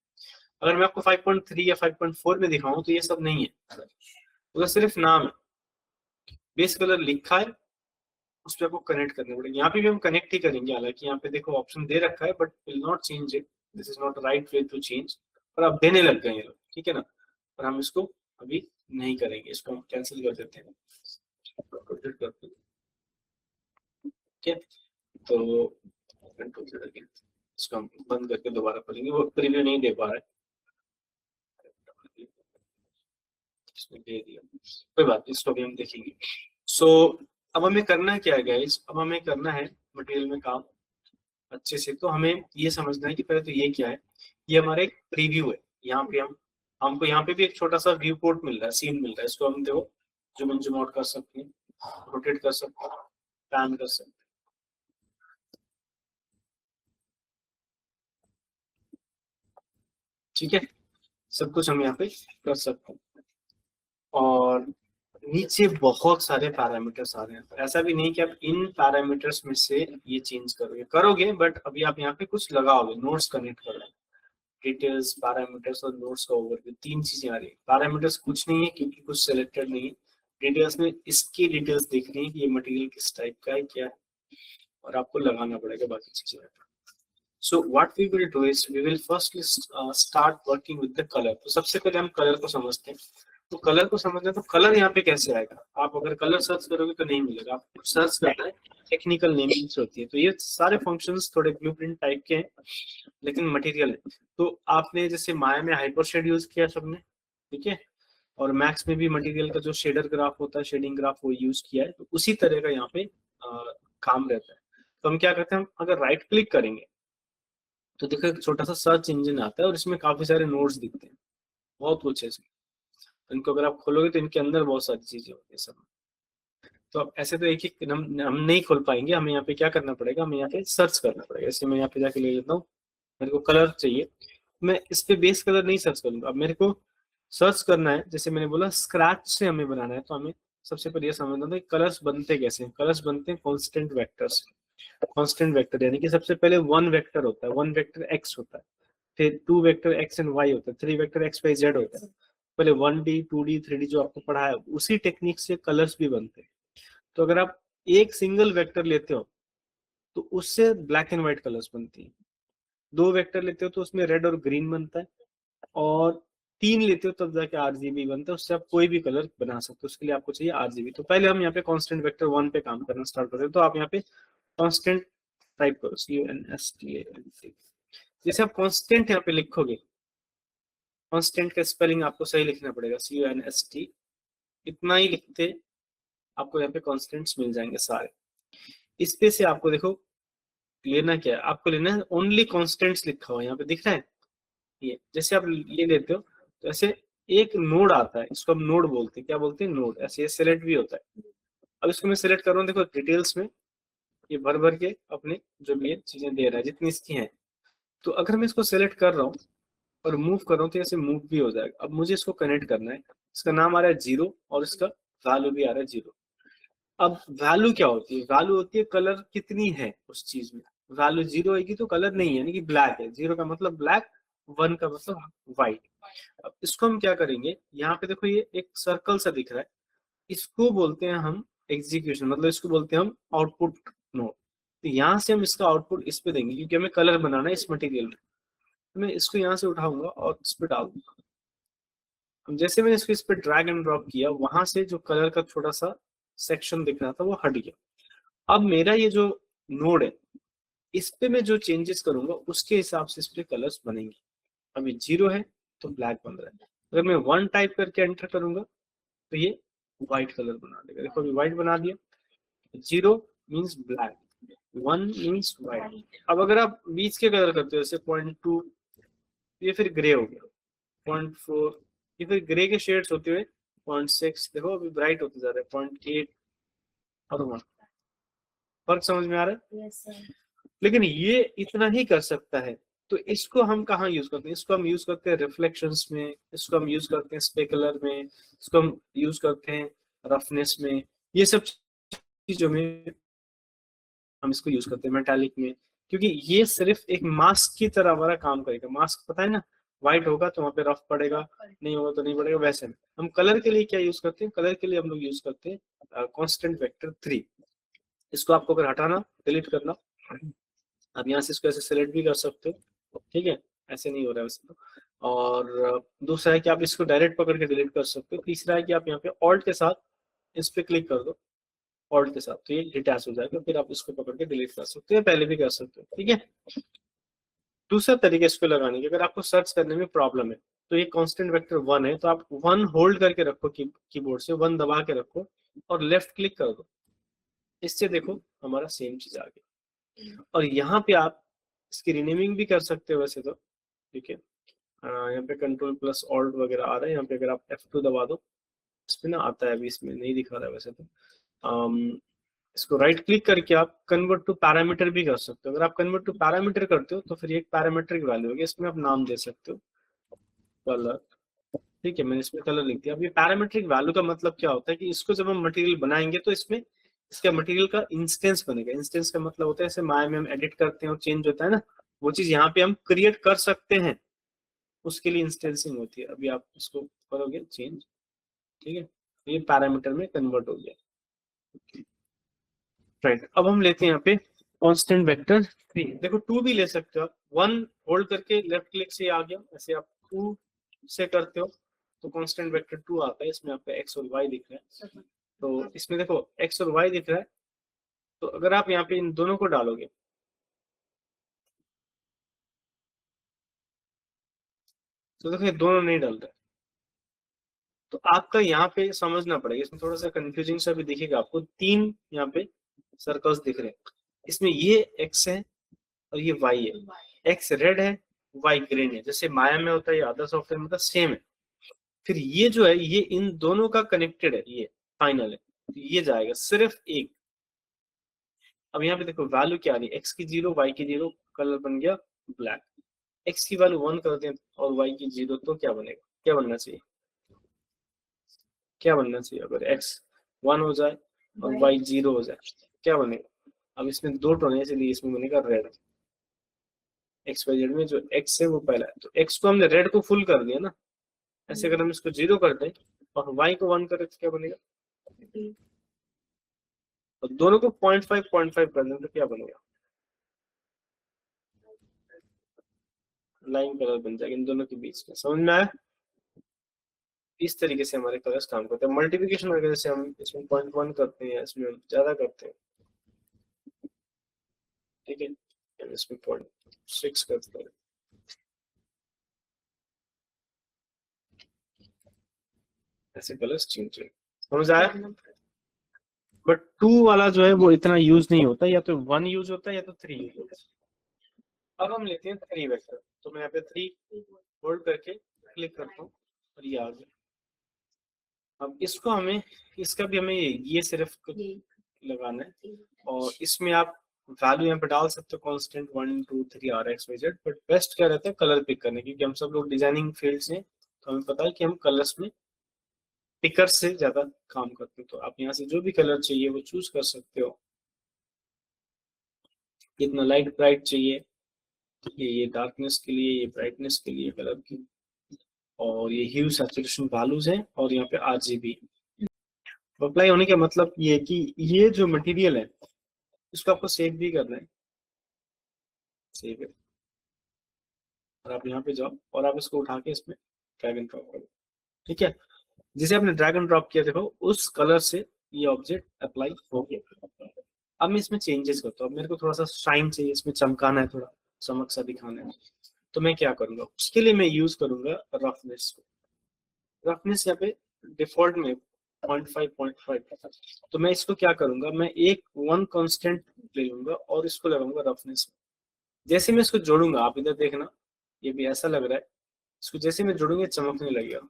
अगर मैं आपको 5.3 या 5.4 में दिखाऊं तो ये सब नहीं है, तो सिर्फ नाम है। बेस कलर लिखा है, उस पर आपको कनेक्ट करने पड़ेगा। यहाँ पे भी हम कनेक्ट ही करेंगे, हालांकि यहाँ पे देखो ऑप्शन दे रखा है but will not change it, this is not right way to change. पर आप देने लग गए हैं, ठीक है ना, पर हम इसको अभी नहीं करेंगे, इसको हम कैंसिल कर देते हैं। ठीक है, तो इसको हम बंद करके दोबारा करेंगे, वो प्रीव्यू नहीं दे पा रहा है, इसमें दे दिया, कोई बात नहीं, इसको भी हम देखेंगे। सो अब हमें करना क्या है गाइस, अब हमें करना है मटेरियल में काम अच्छे से। तो हमें ये समझना है कि पहले तो ये क्या है, ये हमारा एक प्रीव्यू है। यहाँ पे हमको यहाँ पे भी एक छोटा सा व्यू पोर्ट मिल रहा है, सीन मिल रहा है। इसको हम देखो जूम इन जूम आउट कर सकते हैं, रोटेट कर सकते हैं, पैन कर सकते हैं। ठीक है, सब कुछ हम यहाँ पे कर सकते हैं। और नीचे बहुत सारे पैरामीटर्स आ रहे हैं। ऐसा भी नहीं कि आप इन पैरामीटर्स में से ये चेंज करोगे बट अभी आप यहाँ पे कुछ लगाओगे, नोट्स कनेक्ट कर रहे हैं। डिटेल्स, पैरामीटर्स और नोट्स का ओवरव्यू, तीन चीजें आ रही है। पैरामीटर्स कुछ नहीं है क्योंकि कुछ सिलेक्टेड नहीं है। डिटेल्स में इसकी डिटेल्स देख रही है कि ये मटेरियल किस टाइप का है, क्या है, और आपको लगाना पड़ेगा बाकी चीजें। So what we will do is we will first start working with the color। तो सबसे पहले हम कलर को समझते हैं। तो कलर को समझना, तो कलर यहाँ पे कैसे आएगा, आप अगर कलर सर्च करोगे तो नहीं मिलेगा, आपको सर्च करना है, टेक्निकल नेमिंग्स होती है। तो ये सारे फंक्शंस थोड़े ब्लूप्रिंट टाइप के हैं लेकिन मटेरियल है। तो आपने जैसे माया में हाइपर शेड यूज किया सबने, ठीक है, और मैक्स में भी मटेरियल का जो शेडर ग्राफ होता है, शेडिंग ग्राफ, वो यूज किया है। तो उसी तरह का यहाँ पे काम रहता है। तो हम क्या करते हैं, हम अगर राइट क्लिक करेंगे तो देखो एक छोटा सा सर्च इंजन आता है और इसमें काफी सारे नोड्स दिखते हैं, बहुत कुछ है इसमें। इनको अगर आप खोलोगे तो इनके अंदर बहुत सारी चीजें होती है सब। तो अब ऐसे तो एक एक हम नहीं खोल पाएंगे, हमें यहाँ पे क्या करना पड़ेगा, हमें यहाँ पे सर्च करना पड़ेगा। जैसे मैं यहाँ पे जाके ले लेता हूँ, मेरे को कलर चाहिए, मैं इस पे बेस कलर नहीं सर्च करूंगा, अब मेरे को सर्च करना है। जैसे मैंने बोला स्क्रैच से हमें बनाना है, तो हमें सबसे पहले ये समझना था कलर्स बनते कैसे हैं। कलर्स बनते हैं कॉन्स्टेंट वेक्टर्स। कॉन्स्टेंट वेक्टर यानी कि सबसे पहले वन वेक्टर होता है, वन वेक्टर एक्स होता है, फिर two vector X and Y होता है, three vector X Y Z होता है। पहले 1D 2D 3D जो आपको पढ़ा है, उसी टेक्निक से कलर्स भी बनते हैं। तो अगर आप एक सिंगल वेक्टर लेते हो तो उससे ब्लैक एंड व्हाइट कलर्स बनती है, दो वेक्टर लेते हो तो उसमें रेड और ग्रीन बनता है, और तीन लेते हो तब जाके RGB बनता है। उससे आप कोई भी कलर बना सकते हो, उसके लिए आपको चाहिए RGB। तो पहले हम यहाँ पे कांस्टेंट वेक्टर 1 पे काम करना स्टार्ट करते हैं। तो आप यहाँ पे कांस्टेंट टाइप करो, CONSTANT। जैसे आप कांस्टेंट यहाँ पे लिखोगे, कांस्टेंट का स्पेलिंग आपको सही लिखना पड़ेगा, CONST। इतना ही लिखते आपको यहाँ पे कांस्टेंट्स मिल जाएंगे सारे। इस पे से आपको देखो लेना क्या है, आपको लेना है ओनली कांस्टेंट्स लिखा हुआ यहाँ पे दिख रहा है। ये जैसे आप ये लेते हो तो ऐसे एक नोड आता है, इसको हम नोड बोलते हैं। क्या बोलते हैं? नोड। ऐसे ये सिलेक्ट भी होता है। अब इसको मैं सिलेक्ट कर रहा हूँ, देखो डिटेल्स में ये भर भर के अपने जो भी ये चीजें दे रहा है जितनी इसकी हैं। तो अगर मैं इसको सिलेक्ट कर रहा हूँ और मूव कर रहा हूँ तो ऐसे मूव भी हो जाएगा। अब मुझे इसको कनेक्ट करना है, इसका नाम आ रहा है 0 और इसका वैल्यू भी आ रहा है 0। अब वैल्यू क्या होती है? वैल्यू होती है कलर कितनी है उस चीज में। वैल्यू 0 आएगी तो कलर नहीं है, यानी कि ब्लैक है। 0 का मतलब ब्लैक, 1 का मतलब व्हाइट। अब इसको हम क्या करेंगे, यहाँ पे देखो ये एक सर्कल सा दिख रहा है, इसको बोलते हैं हम एग्जीक्यूशन, मतलब इसको बोलते हैं हम आउटपुट नोड। तो यहाँ से हम इसका आउटपुट इस पे देंगे क्योंकि हमें कलर बनाना है इस मटेरियल में। तो मैं इसको यहाँ से उठाऊंगा और इस पे डाल दूंगा। जैसे मैंने इसको इस पे ड्रैग एंड ड्रॉप किया, वहां से जो कलर का छोटा सा सेक्शन दिख रहा था वो हट गया। अब मेरा ये जो नोड है, इस पे मैं जो चेंजेस करूंगा उसके हिसाब से इस पे कलर्स बनेंगे। अभी 0 है तो ब्लैक बन रहा है, अगर मैं 1 टाइप करके एंटर करूंगा तो ये व्हाइट कलर बना देगा। देखो अभी व्हाइट बना दिया। 0 मीन्स ब्लैक, 1 मीन्स व्हाइट। अब अगर आप बीच के कलर करते हो जैसे 0.2, ये फिर ग्रे हो गया। 0.4 ये फिर ग्रे के शेड्स होते हुए 0.6, देखो अभी ब्राइट होते जा रहे हैं। 0.8 और 1। फर्क समझ में आ रहा है? Yes, sir. लेकिन ये इतना ही कर सकता है। तो इसको हम कहाँ यूज करते हैं? इसको हम यूज करते हैं रिफ्लेक्शंस में, इसको हम यूज करते हैं स्पेकुलर में, इसको हम यूज करते हैं रफनेस में। ये सब चीजों में हम इसको यूज करते हैं, मेटालिक में, क्योंकि ये सिर्फ एक मास्क की तरह हमारा काम करेगा। मास्क पता है ना, व्हाइट होगा तो वहाँ पे रफ पड़ेगा, नहीं होगा तो नहीं पड़ेगा। वैसे में हम कलर के लिए क्या यूज करते हैं? कलर के लिए हम लोग यूज करते हैं कांस्टेंट वेक्टर 3। इसको आपको अगर हटाना, डिलीट करना, अब यहाँ से इसको ऐसे सेलेक्ट भी कर सकते हो, ठीक है, ऐसे नहीं हो रहा है वैसे तो। और दूसरा है कि आप इसको डायरेक्ट पकड़ के डिलीट कर सकते हो। तीसरा है कि आप यहाँ पे ऑल्ट के साथ इस पे क्लिक कर दो, ऑल्ट के साथ, तो ये डिटैच हो जाएगा। फिर आप इसको पकड़ के डिलीट कर सकते हो, पहले भी कर सकते हो, ठीक है। दूसरा तरीका इसको लगाने की, अगर आपको सर्च करने में प्रॉब्लम है तो ये कांस्टेंट वेक्टर 1 है, तो आप 1 होल्ड करके रखो, कीबोर्ड से 1 दबा के रखो और लेफ्ट क्लिक कर दो। इससे देखो हमारा सेम चीज आ गई। और यहाँ पे आप इसकी रीनेमिंग भी कर सकते हो वैसे तो, ठीक है। यहाँ पे कंट्रोल प्लस ऑल्ट वगैरह आ रहा है। यहाँ पे अगर आप F2 दबा दो, इसमें ना आता है, अभी इसमें नहीं दिखा रहा है वैसे तो। इसको राइट क्लिक करके आप कन्वर्ट टू पैरामीटर भी कर सकते हो। अगर आप कन्वर्ट टू पैरामीटर करते हो तो फिर एक पैरामीट्रिक वैल्यू होगी, इसमें आप नाम दे सकते हो कलर, ठीक है। मैंने इसमें कलर लिख दिया। अब ये पैरामीट्रिक वैल्यू का मतलब क्या होता है कि इसको जब हम मटेरियल बनाएंगे तो इसमें इसका मटेरियल का इंस्टेंस बनेगा। इंस्टेंस का मतलब होता है जैसे माया में हम एडिट करते हैं और चेंज होता है ना, वो चीज यहाँ पे हम क्रिएट कर सकते हैं, उसके लिए इंस्टेंसिंग होती है। अभी आप इसको करोगे चेंज, ठीक है, ये पैरामीटर में कन्वर्ट हो गया, राइट। अब हम लेते हैं यहाँ पे कांस्टेंट वेक्टर 3। देखो 2 भी ले सकते हो आप, 1 होल्ड करके लेफ्ट क्लिक से आ गया, ऐसे आप 2 से करते हो तो कांस्टेंट वेक्टर 2 आता है, इसमें आपका x और y दिख रहा है। तो इसमें देखो x और y दिख रहा है, तो अगर आप यहाँ पे इन दोनों को डालोगे तो देखो ये दोनों नहीं डल रहे, तो आपका यहाँ पे समझना पड़ेगा, इसमें थोड़ा सा कंफ्यूजिंग सा भी दिखेगा आपको। 3 यहाँ पे सर्कल्स दिख रहे हैं, इसमें ये x है और ये y है। x रेड है, y ग्रीन है, जैसे माया में होता है या अदर सॉफ्टवेयर में होता है, सेम है। फिर ये जो है ये इन दोनों का कनेक्टेड है, ये फाइनल है, तो ये जाएगा सिर्फ एक। अब यहाँ पे देखो वैल्यू क्या आ रही है, x की 0, y की 0, कलर बन गया ब्लैक। x की वैल्यू 1 कर दें और y की 0, तो क्या बनेगा, क्या बनना चाहिए, क्या बनना चाहिए? अगर x 1 हो जाए और y 0 हो जाए क्या बनेगा? अब इसमें 2 टोन है, इसलिए इसमें बनेगा रेड। एक्स वाई जेड में जो x है वो पहला है, तो x को हमने रेड को फुल कर दिया ना, ऐसे अगर हम इसको 0 कर दें और y को 1 करें तो क्या बनेगा? तो दोनों को 0.5 कर दें तो क्या बनेगा? लाइन कलर बन जाएगा इन दोनों के बीच में। समझ में आया? इस तरीके से हमारे कलर्स काम करते हैं। मल्टीप्लिकेशन वगैरह से हम इसमें 0.1 करते हैं, इसमें हम ज्यादा करते हैं, ठीक है, इसमें 0.6 करते हैं। ऐसे कलर्स चेंज है, समझ आया? बट 2 वाला जो है वो इतना यूज नहीं होता, या तो 1 यूज होता है या तो 3 यूज होता है। अब हम लेते हैं 3 वेक्टर, तो मैं यहाँ पे 3 होल्ड करके क्लिक करता हूँ और ये आ गया। अब इसको हमें, इसका भी हमें ये सिर्फ लगाना है, और इसमें आप वैल्यू यहाँ पे डाल सकते हो constant 1 2 3 r x y z, but best क्या रहता है कलर पिक करने, क्योंकि हम सब लोग डिजाइनिंग फील्ड से, तो हमें पता है कि हम कलर्स में पिकर से ज्यादा काम करते हैं। तो आप यहाँ से जो भी कलर चाहिए वो चूज कर सकते हो। इतना लाइट ब्राइट चाहिए, ये डार्कनेस के लिए, ये ब्राइटनेस के लिए कलर की, और ये ह्यू सैचुरेशन वैल्यूज है, और यहाँ पे RGB। अप्लाई होने का मतलब ये है कि ये जो मटेरियल है इसको आपको सेव भी करना है, सेव है, और आप यहाँ पे जाओ और आप इसको उठा के इसमें ड्रैग एंड ड्रॉप करो, ठीक है। जिसे आपने ड्रैग एंड ड्रॉप किया देखो उस कलर से ये ऑब्जेक्ट अप्लाई हो गया। अब मैं इसमें चेंजेस करता हूँ, अब मेरे को थोड़ा सा शाइन चाहिए, इसमें चमकाना है, थोड़ा चमक सा दिखाना है, तो मैं क्या करूंगा, उसके लिए मैं यूज करूंगा रफनेस को। रफनेस यहाँ पे डिफॉल्ट में 0.5 तो मैं इसको क्या करूंगा, मैं एक 1 कांस्टेंट ले लूंगा और इसको लगाऊंगा रफनेस में। जैसे मैं इसको जोड़ूंगा, आप इधर देखना, ये भी ऐसा लग रहा है, इसको जैसे मैं जोड़ूंगा चमकने लगेगा।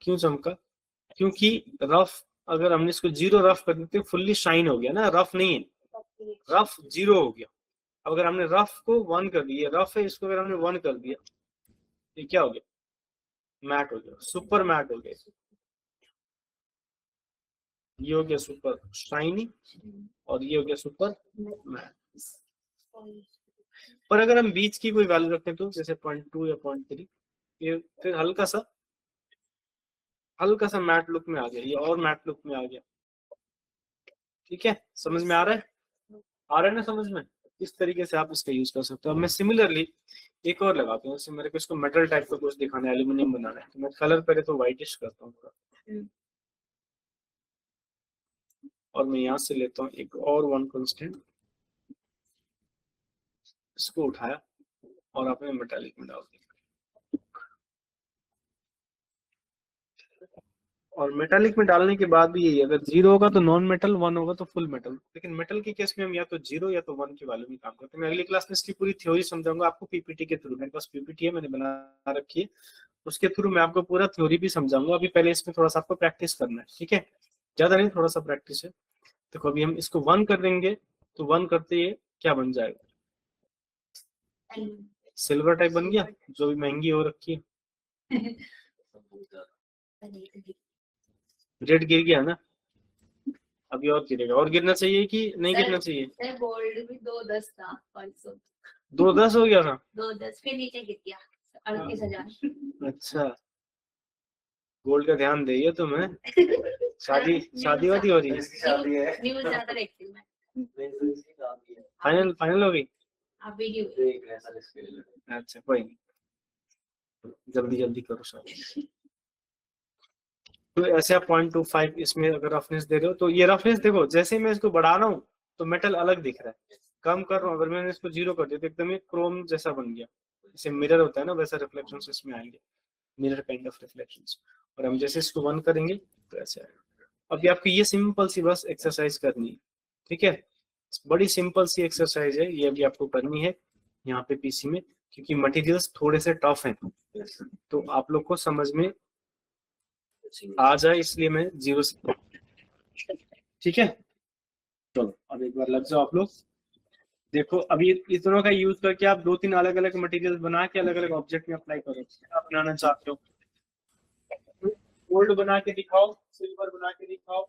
क्यों चमका? क्योंकि रफ, अगर हमने इसको 0 रफ कर देते फुल्ली शाइन हो गया ना, रफ नहीं है, रफ 0 हो गया। अब अगर हमने रफ को 1 कर दिया, रफ है, इसको अगर हमने 1 कर दिया, ये क्या हो गया? मैट हो गया, सुपर मैट हो गया। ये हो गया सुपर शाइनी और ये हो गया सुपर मैट। पर अगर हम बीच की कोई वैल्यू रखते हैं तो जैसे 0.2 या 0.3, ये फिर हल्का सा मैट लुक में आ गया, ये और मैट लुक में आ गया, ठीक है। समझ में आ रहा है ना समझ में? इस तरीके से आप इसका यूज कर सकते हो। अब मैं सिमिलरली एक और लगाता हूँ, जैसे मेरे को इसको मेटल टाइप का कुछ दिखाना है, एल्यूमिनियम बनाना है, तो मैं कलर पहले तो व्हाइटिश करता हूँ और मैं यहाँ से लेता हूँ एक और 1 कांस्टेंट, इसको उठाया और आपने मेटालिक में डाल दिया। और मेटालिक में डालने के बाद भी यही, अगर 0 होगा तो नॉन मेटल, 1 होगा तो फुल मेटल। लेकिन मेटल के केस में हम या तो 0 या तो 1 की वैल्यू में काम करते हैं। मैं अगली क्लास में इसकी पूरी थ्योरी समझाऊंगा आपको पीपीटी के थ्रू। मेरे पास पीपीटी है, मैंने बना रखी है, उसके थ्रू मैं आपको पूरा थ्योरी भी समझाऊंगा। अभी पहले इसमें थोड़ा सा आपको प्रैक्टिस करना है, ठीक है, ज्यादा नहीं, थोड़ा सा प्रैक्टिस है। देखो अभी हम इसको 1 कर देंगे तो 1 करते ही क्या बन जाएगा? सिल्वर टाइप बन गया, जो भी महंगी हो रखी है। रेड गिर गया ना, अभी और गिरेगा, और गिरना चाहिए कि नहीं गिरना चाहिए? गोल्ड भी 210 था, 500 210 हो गया था, 210 फिर नीचे गिर गया 38,000। अच्छा, गोल्ड का ध्यान देइए तुम्हें। शादी वादी हो रही है? शादी है, न्यूज़ ज्यादा देखती हूँ मैं। फाइनल हो गई? आप वीडियो अच्छा कोई नहीं, जल्दी जल्दी करो सर। तो ऐसे आप 0.25 इसमें अगर रफनेस दे रहे हो तो ये रफनेस देखो, जैसे मैं इसको बढ़ा रहा हूँ तो मेटल अलग दिख रहा है, कम कर रहा हूँ अगर मैंने इसको 0 कर दिया तो एकदम क्रोम जैसा बन गया, जैसे मिरर होता है ना वैसा रिफ्लेक्शन इसमें आएंगे, मिरर काइंड ऑफ रिफ्लेक्शंस। और हम जैसे इसको 1 करेंगे तो ऐसे आएगा। अभी आपको ये सिंपल सी बस एक्सरसाइज करनी है, ठीक है, बड़ी सिंपल सी एक्सरसाइज है ये, अभी आपको करनी है यहाँ पे पीसी में, क्योंकि मटेरियल्स थोड़े से टफ हैं तो आप लोग को समझ में आ जाए इसलिए मैं 0 से, ठीक है। चलो अब एक बार लग जाओ आप लोग। देखो अभी इस दोनों का यूज करके आप 2-3 अलग अलग मटेरियल बना के अलग अलग ऑब्जेक्ट में अप्लाई करो। आप बनाना चाहते हो गोल्ड बना के दिखाओ, सिल्वर बना के दिखाओ,